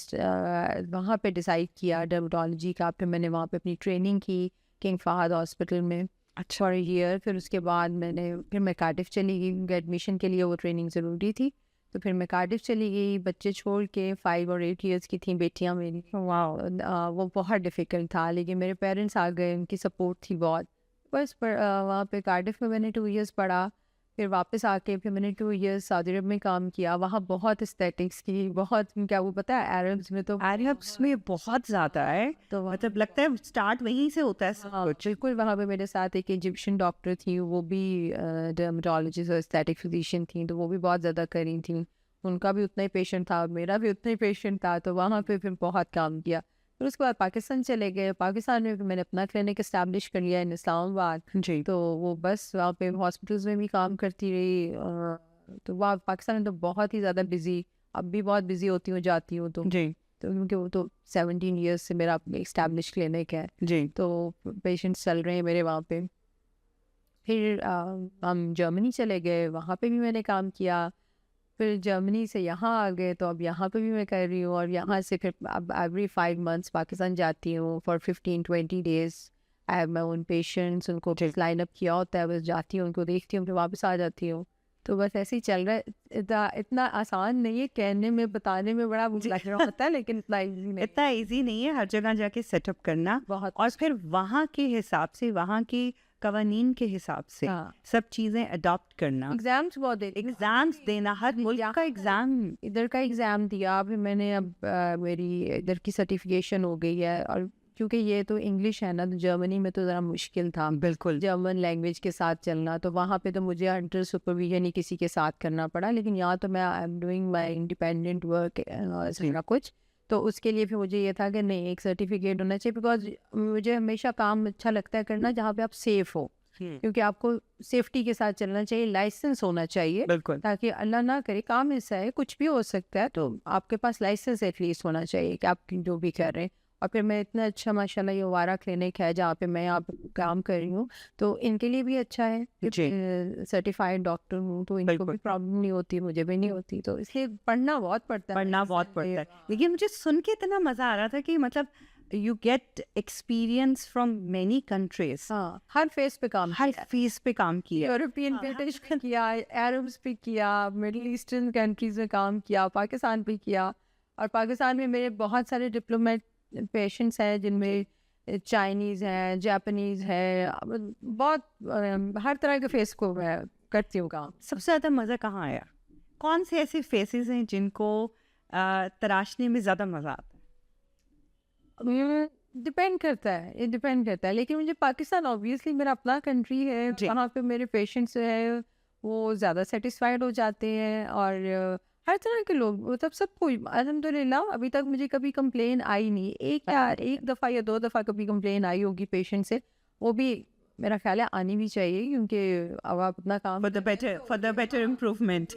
वहाँ पे डिसाइड किया डर्मेटोलॉजी का। फिर मैंने वहाँ पे अपनी ट्रेनिंग की किंग फहद हॉस्पिटल में फॉर अ ईयर। फिर उसके बाद फिर मैं कार्डिफ चली गई, क्योंकि एडमिशन के लिए वो ट्रेनिंग ज़रूरी थी। तो फिर मैं कार्डिफ चली गई, बच्चे छोड़ के। 5 और 8 ईयर्स की थी बेटियाँ मेरी।
वाओ!
वो बहुत डिफ़िकल्ट था, लेकिन मेरे पेरेंट्स आ गए, उनकी सपोर्ट थी बहुत। बस वहाँ पे कार्डिफ में मैंने 2 ईयर्स पढ़ा। फिर वापस आके फिर मैंने 2 ईयर्स सऊदी अरब में काम किया। वहाँ बहुत एस्थेटिक्स की, बहुत, क्या वो पता है, अरब्स में तो
अरब्स में बहुत ज़्यादा है,
तो
मतलब लगता है स्टार्ट वहीं से होता है सब
हाँ,
कुछ।
बिल्कुल। वहाँ पे मेरे साथ एक इजिप्शियन डॉक्टर थी, वो भी डर्मेटोलॉजिस्ट और एस्थेटिक फिजिशियन थी, तो वो भी बहुत ज़्यादा करी थी। उनका भी उतना ही पेशेंट था, मेरा भी उतना ही पेशेंट था, तो वहाँ पे फिर बहुत काम किया। फिर उसके बाद पाकिस्तान चले गए। पाकिस्तान में फिर मैंने अपना क्लिनिक इस्टेब्लिश कर लिया इन इस्लामाबाद।
जी।
तो वो बस वहाँ पे हॉस्पिटल्स में भी काम करती रही। तो वहाँ पाकिस्तान में तो बहुत ही ज़्यादा बिजी, अब भी बहुत बिजी होती हूँ, जाती हूँ तो
जी।
क्योंकि वो तो 17 ईयर्स से मेरा इस्टेब्लिश क्लिनिक है,
जी।
तो पेशेंट्स चल रहे हैं मेरे वहाँ पे। फिर हम जर्मनी चले गए, वहाँ पे भी मैंने काम किया। फिर जर्मनी से यहाँ आ गए, तो अब यहाँ पे भी मैं कर रही हूँ, और यहाँ से फिर अब एवरी 5 मंथ्स पाकिस्तान जाती हूँ for 15-20 days. I have my own patients, उनको लाइन अप किया होता है, बस जाती हूँ, उनको देखती हूँ, फिर वापस आ जाती हूँ। तो बस ऐसे ही चल रहा है। इतना आसान नहीं है, कहने में बताने में बड़ा लग रहा होता है, लेकिन इतना ईजी नहीं,
इतना ईजी नहीं है हर जगह जाके सेटअप करना,
बहुत।
और फिर वहाँ के हिसाब से, वहाँ के कवानीन के हिसाब से
हाँ,
सब चीज़ें अडॉप्ट करना,
एग्जाम्स बहुत देते हैं।
एग्ज़ाम्स देना, हर मुल्क का एग्ज़ाम।
इधर का एग्ज़ाम दिया, फिर मैंने अब मेरी इधर की सर्टिफिकेशन हो गई है। और क्योंकि ये तो इंग्लिश है ना, तो जर्मनी में तो ज़रा मुश्किल था
बिल्कुल।
जर्मन लैंग्वेज के साथ चलना, तो वहाँ पे तो मुझे अंडर सुपरविजन ही किसी के साथ करना पड़ा। लेकिन यहाँ तो मैं I am doing my independent work सारा कुछ। तो उसके लिए फिर मुझे ये था कि नहीं, एक सर्टिफिकेट होना चाहिए, बिकॉज मुझे हमेशा काम अच्छा लगता है करना जहाँ पे आप सेफ हो, क्योंकि आपको सेफ्टी के साथ चलना चाहिए, लाइसेंस होना चाहिए,
बिल्कुल।
ताकि अल्लाह ना करे काम ऐसा है, कुछ भी हो सकता है, तो आपके पास लाइसेंस एटलीस्ट होना चाहिए कि आप जो भी कर रहे हैं। और फिर मैं इतना अच्छा, माशाल्लाह, ये वारा क्लिनिक है जहाँ पे मैं यहाँ पे काम कर रही हूँ, तो इनके लिए भी अच्छा है कि सर्टिफाइड डॉक्टर हूँ, तो इनको
बिल्कुल।
भी प्रॉब्लम नहीं होती, मुझे भी नहीं होती, तो इसलिए पढ़ना बहुत पड़ता है।
पढ़ना बहुत पड़ता है, लेकिन मुझे सुन के इतना मज़ा आ रहा था कि मतलब you get experience from many countries.
हाँ, हर फेस पे काम
हर फेस पे काम किया।
यूरोपियन ब्रिटिश पे किया, अरब्स पे किया, मिडिल ईस्टर्न कंट्रीज में काम किया, पाकिस्तान पे किया। और पाकिस्तान में मेरे बहुत सारे डिप्लोमेट पेशेंट्स हैं, जिनमें चाइनीज़ हैं, जापानीज़ है, बहुत हर तरह के फेस को मैं करती हूँ काम।
सबसे ज़्यादा मज़ा कहाँ आया? कौन से ऐसे फेसेस हैं जिनको तराशने में ज़्यादा मज़ा आता है?
डिपेंड करता है, ये डिपेंड करता है, लेकिन मुझे पाकिस्तान ऑब्वियसली मेरा अपना कंट्री है, वहाँ पे मेरे पेशेंट्स है वो ज़्यादा सेटिस्फाइड हो जाते हैं। और हर तरह के लोग, मतलब सब कोई, अल्हम्दुलिल्लाह अभी तक मुझे कभी कंप्लेन आई नहीं। एक दफ़ा या 2 दफ़ा कभी कंप्लेन आई होगी पेशेंट से, वो भी मेरा ख्याल है आनी भी चाहिए, क्योंकि अब आप अपना काम
फॉर द बेटर इम्प्रूवमेंट।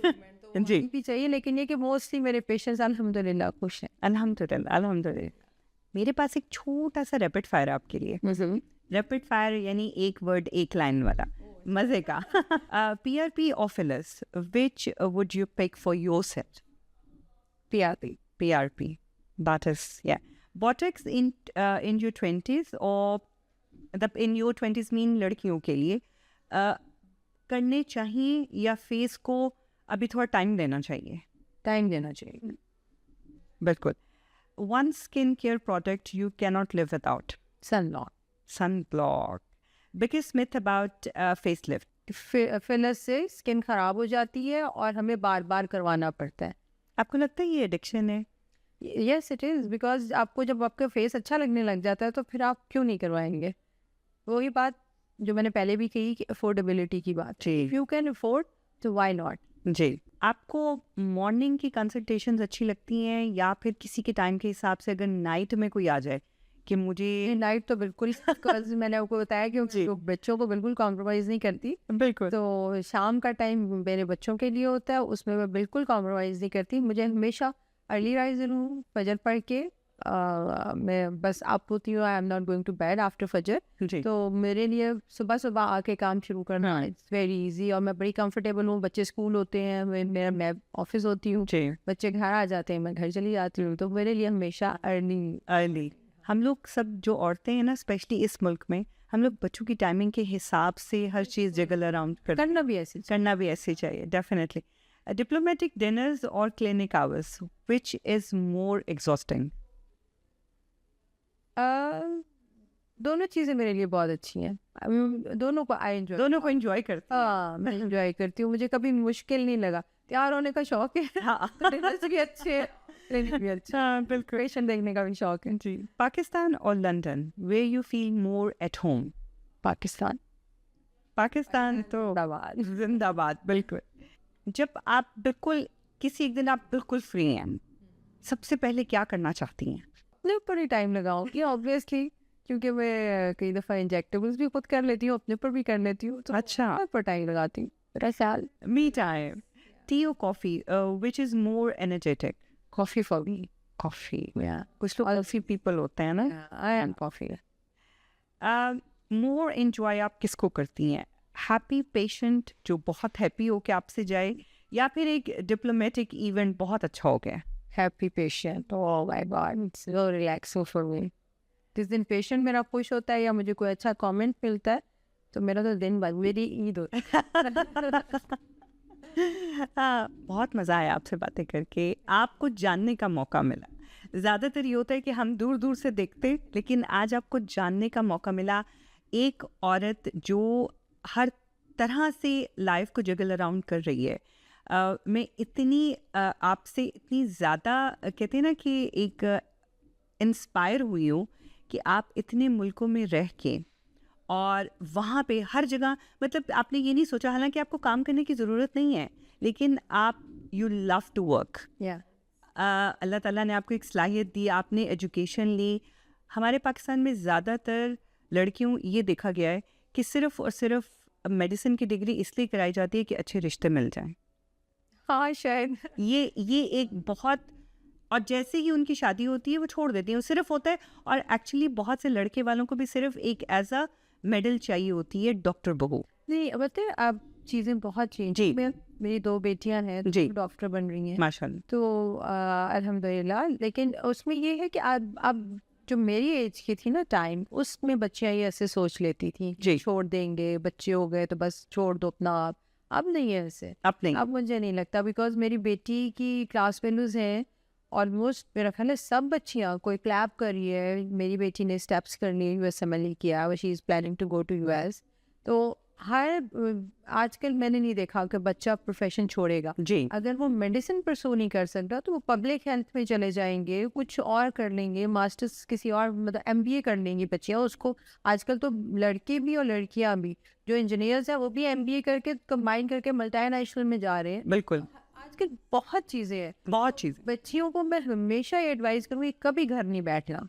जी।
भी चाहिए, लेकिन ये कि मोस्टली मेरे पेशेंट्स अल्हम्दुलिल्लाह खुश हैं।
अल्हम्दुलिल्लाह, अल्हम्दुलिल्लाह। मेरे पास एक छोटा सा रैपिड फायर आपके लिए। रैपिड फायर यानी एक वर्ड एक लाइन वाला, मज़े का। PRP or fillers, which would you pick for yourself?
PRP.
PRP, that is, yeah. Botox in your 20s or the in your 20s mean लड़कियों के लिए करने चाहिए या फेस को अभी थोड़ा टाइम देना चाहिए?
टाइम देना चाहिए।
बिल्कुल। One skincare product you cannot live without?
सनलॉक।
Sunblock. Biggest myth about facelift?
फिलस से स्किन ख़राब हो जाती है और हमें बार बार करवाना पड़ता है।
आपको लगता है ये एडिक्शन है?
यस इट इज़, बिकॉज आपको जब आपका फेस अच्छा लगने लग जाता है तो फिर आप क्यों नहीं करवाएंगे। वही बात जो मैंने पहले भी कही कि अफोर्डेबिलिटी की बात,
जी
इफ़ यू कैन अफोर्ड तो व्हाई नॉट।
जी। आपको मॉर्निंग की कंसल्टेशंस अच्छी लगती हैं या फिर किसी के टाइम के हिसाब से अगर नाइट में कोई आ जाए कि मुझे
नाइट तो बिल्कुल बिकॉज मैंने आपको बताया कि
जी।
बच्चों को बिल्कुल कॉम्प्रोमाइज़ नहीं करती,
बिल्कुल
तो शाम का टाइम मेरे बच्चों के लिए होता है, उसमें मैं बिल्कुल कॉम्प्रोमाइज़ नहीं करती। मुझे हमेशा अर्ली राइजर हूँ, फजर पढ़ के मैं बस आप होती हूँ, I am not going to bed after फजर।
जी
तो मेरे लिए सुबह सुबह आके काम शुरू करना
हाँ।
इट्स वेरी इजी और मैं बड़ी कंफर्टेबल हूँ। बच्चे स्कूल होते हैं, मैं ऑफिस होती हूँ,
जी
बच्चे घर आ जाते हैं, मैं घर चली जाती हूँ, तो मेरे लिए हमेशा अर्ली।
अर्ली। हम लोग सब जो औरतें हैं ना, स्पेशली इस मुल्क में, हम लोग बच्चों की टाइमिंग के हिसाब से हर चीज़ जगल अराउंड
करना भी ऐसे
करना भी ऐसे चाहिए डेफिनेटली। डिप्लोमेटिक डिनर्स और clinic hours, which is more exhausting?
दोनों चीज़ें मेरे लिए बहुत अच्छी हैं। दोनों को आई एंजॉय,
दोनों को एंजॉय करते हैं।
हाँ मैं एंजॉय करती हूँ, मुझे कभी मुश्किल नहीं लगा। तैयार होने का शौक है
हाँ
तो डिनर्स भी अच्छे, क्लिनिक भी अच्छा,
हाँ बिल्कुल
पेशेंट देखने का भी शौक है।
जी। पाकिस्तान और London, way you feel more at home?
Pakistan
Pakistan तो
जिंदाबाद।
जिंदाबाद बिल्कुल। जब आप बिल्कुल किसी एक दिन आप बिल्कुल फ्री हैं, सबसे पहले क्या करना चाहती हैं?
अपने ऊपर ही टाइम लगाऊंगी ऑब्वियसली, क्योंकि मैं कई दफ़ा इंजेक्टेबल्स भी खुद कर लेती हूँ, अपने ऊपर भी कर लेती हूँ, तो
अच्छा।
अपने ऊपर टाइम लगाती हूँ। मेरा ख्याल
मी टाइम, टी और coffee, which is more energetic?
Coffee for me,
coffee.
या
कुछ लोग कॉफी पीपल होते हैं ना।
I am coffee.
More enjoy आप किसको करती हैं? हैप्पी पेशेंट जो बहुत हैप्पी हो के आपसे जाए, या फिर एक डिप्लोमेटिक इवेंट बहुत अच्छा हो गया?
Happy patient, oh my God, it's so relaxing for me. जिस दिन पेशेंट मेरा खुश होता है या मुझे कोई अच्छा कमेंट मिलता है, तो मेरा तो दिन भर मेरी ईद होती है।
हाँ, बहुत मज़ा आया आपसे बातें करके, आपको जानने का मौका मिला। ज़्यादातर ये होता है कि हम दूर दूर से देखते, लेकिन आज आपको जानने का मौका मिला। एक औरत जो हर तरह से लाइफ को जगल अराउंड कर रही है। मैं इतनी आपसे इतनी ज़्यादा कहते हैं ना कि एक इंस्पायर हुई हूँ कि आप इतने मुल्कों में रह के और वहाँ पे हर जगह, मतलब आपने ये नहीं सोचा, हालांकि आपको काम करने की ज़रूरत नहीं है, लेकिन आप यू लव टू वर्क।
या
अल्लाह ताला ने आपको एक सलाहियत दी, आपने एजुकेशन ली। हमारे पाकिस्तान में ज़्यादातर लड़कियों ये देखा गया है कि सिर्फ़ और सिर्फ मेडिसिन की डिग्री इसलिए कराई जाती है कि अच्छे रिश्ते मिल जाएं।
हाँ शायद
ये एक बहुत, और जैसे ही उनकी शादी होती है वो छोड़ देती हैं, वो सिर्फ होता है। और एक्चुअली बहुत से लड़के वालों को भी सिर्फ एक एज अ मेडल चाहिए होती है, डॉक्टर बहू।
नहीं, बताए अब चीज़ें बहुत चेंज।
जी।
मेरी 2 बेटियां हैं,
जी।
डॉक्टर बन रही हैं,
माशाल्लाह।
तो अल्हम्दुलिल्लाह। लेकिन उसमें ये है कि अब जो मेरी एज की थी ना टाइम, उसमें बच्चियां ये ऐसे सोच लेती थी
जी।
छोड़ देंगे, बच्चे हो गए तो बस छोड़ दो अपना आप। अब नहीं है ऐसे,
अब नहीं।
अब मुझे नहीं लगता, बिकॉज मेरी बेटी की क्लास फेलोज हैं ऑलमोस्ट, मेरा ख्याल है सब बच्चियाँ। कोई क्लैप कर रही है, मेरी बेटी ने स्टेप्स कर लिए, USMLE किया, she is planning to go to US। तो हर आजकल मैंने नहीं देखा कि बच्चा प्रोफेशन छोड़ेगा।
जी।
अगर वो मेडिसिन परसू नहीं कर सकता तो वो पब्लिक हेल्थ में चले जाएंगे, कुछ और कर लेंगे, मास्टर्स किसी और, मतलब MBA कर लेंगी बच्चियाँ। उसको आजकल तो लड़के भी और लड़कियाँ भी जो इंजीनियर्स हैं वो भी MBA करके कंबाइन करके मल्टीनेशनल में जा रहे हैं।
बिल्कुल,
आजकल बहुत चीज़ें हैं।
बहुत चीज़।
बच्चियों को मैं हमेशा ये एडवाइस करूँगी, कभी घर नहीं बैठना।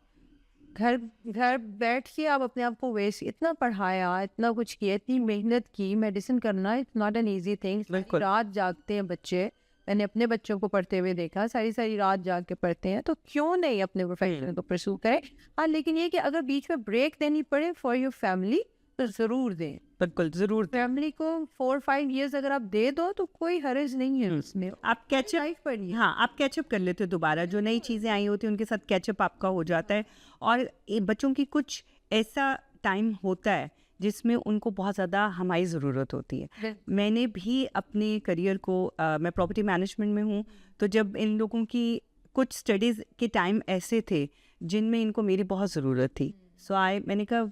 घर बैठ के आप अपने आप को वेस्ट, इतना पढ़ाया, इतना कुछ किया, इतनी मेहनत की, मेडिसिन करना it's not an easy thing.
बिल्कुल।
रात जागते हैं बच्चे, मैंने अपने बच्चों को पढ़ते हुए देखा, सारी सारी रात जाग के पढ़ते हैं। तो क्यों नहीं अपने प्रोफेशन को परस्यू करें। हाँ, लेकिन ये कि अगर बीच में ब्रेक देनी पड़े फॉर योर फैमिली तो ज़रूर दें।
बिल्कुल ज़रूर।
फैमिली को 4-5 years अगर आप दे दो तो कोई हर्ज नहीं है उसमें।
आप कैचअप,
लाइफ पढ़िए।
हाँ आप कैचअप कर लेते हो दोबारा, जो नई चीज़ें आई होती हैं उनके साथ कैचअप आपका हो जाता है। और बच्चों की कुछ ऐसा टाइम होता है जिसमें उनको बहुत ज़्यादा हमारी ज़रूरत होती है। मैंने भी अपने करियर को मैं प्रॉपर्टी मैनेजमेंट में हूँ, तो जब इन लोगों की कुछ स्टडीज़ के टाइम ऐसे थे जिनमें इनको मेरी बहुत ज़रूरत थी, मैंने कहा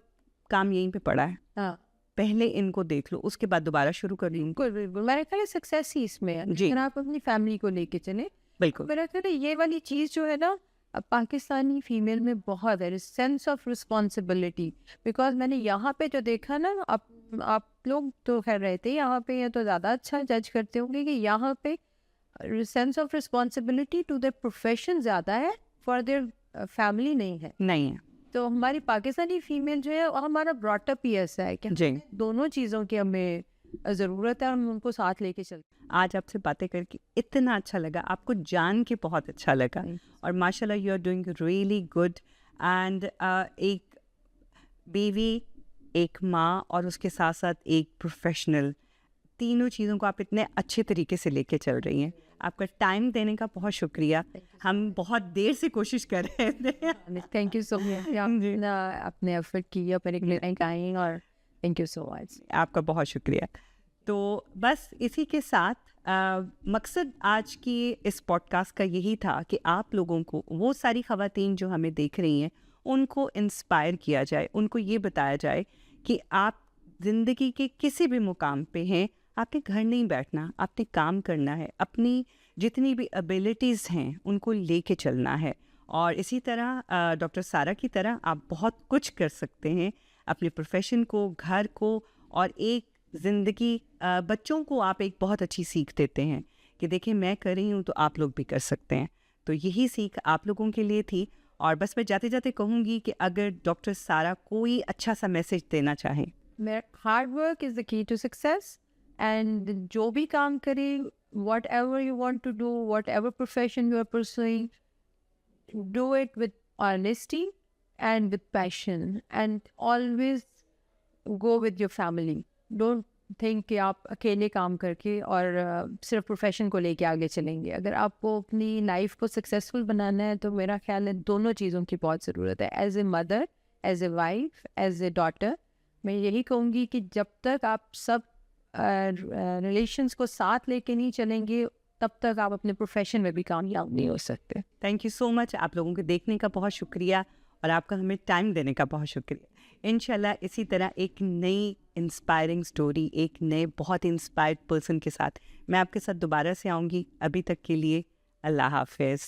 काम यहीं पे पड़ा है,
हाँ
पहले इनको देख लो, उसके बाद दोबारा शुरू कर लूँ?
बिल्कुल बिल्कुल, मेरा ख्याल है सक्सेस ही इसमें है।
जी।
अगर आप अपनी फैमिली को लेके चले,
बिल्कुल।
मेरा ख्याल है ये वाली चीज़ जो है ना, पाकिस्तानी फीमेल में बहुत है, सेंस ऑफ रिस्पॉन्सिबिलिटी। बिकॉज मैंने यहाँ पे जो देखा ना, आप लोग तो खैर रहते यहाँ पे हैं तो ज़्यादा अच्छा जज करते होंगे कि यहाँ पे sense of responsibility to their profession ज़्यादा है, फॉर देयर फैमिली नहीं है।
नहीं है।
तो हमारी पाकिस्तानी फीमेल जो है, हमारा ब्रॉटअप ही ऐसा है कि
जी।
दोनों चीज़ों की हमें ज़रूरत है, हम उनको साथ लेके चलते
आज आपसे बातें करके इतना अच्छा लगा, आपको जान के बहुत अच्छा लगा,
हैं।
और माशाल्लाह you are doing really good. And एक बीवी, एक माँ, और उसके साथ साथ एक प्रोफेशनल, तीनों चीज़ों को आप इतने अच्छे तरीके से लेके चल रही हैं। आपका टाइम देने का बहुत शुक्रिया। हम बहुत देर से कोशिश कर रहे थे।
थैंक यू सो मच, आपने अपने एफर्ट किया पर एक आई, और थैंक यू सो मच।
आपका बहुत शुक्रिया। तो बस इसी के साथ मकसद आज की इस पॉडकास्ट का यही था कि आप लोगों को, वो सारी ख़वातीन जो हमें देख रही हैं, उनको इंस्पायर किया जाए, उनको ये बताया जाए कि आप ज़िंदगी के किसी भी मुकाम पे हैं, आपने घर नहीं बैठना, आपने काम करना है, अपनी जितनी भी एबिलिटीज़ हैं उनको लेके चलना है। और इसी तरह डॉक्टर सारा की तरह आप बहुत कुछ कर सकते हैं अपने प्रोफेशन को, घर को, और एक ज़िंदगी, बच्चों को आप एक बहुत अच्छी सीख देते हैं कि देखिए मैं कर रही हूँ तो आप लोग भी कर सकते हैं। तो यही सीख आप लोगों के लिए थी। और बस मैं जाते जाते कहूँगी कि अगर डॉक्टर सारा कोई अच्छा सा मैसेज देना चाहें।
मेरा hard work is the key to success, and जो भी काम करें, whatever you want to do, whatever profession you are pursuing, do it with honesty and with passion, and always go with your family. Don't think कि आप अकेले काम करके और सिर्फ प्रोफेशन को लेके आगे चलेंगे। अगर आपको अपनी लाइफ को सक्सेसफुल बनाना है तो मेरा ख्याल है दोनों चीज़ों की बहुत ज़रूरत है। As a mother, as a wife, as a daughter, मैं यही कहूँगी कि जब तक आप सब रिलेशंस को साथ लेके नहीं चलेंगे, तब तक आप अपने प्रोफेशन में भी कामयाब नहीं हो सकते।
Thank you so much. आप लोगों को देखने का बहुत शुक्रिया, और आपका हमें टाइम देने का बहुत शुक्रिया। इंशाल्लाह इसी तरह एक नई इंस्पायरिंग स्टोरी, एक नए बहुत इंस्पायर्ड पर्सन के साथ मैं आपके साथ दोबारा से आऊँगी। अभी तक के लिए अल्लाह हाफ़िज़।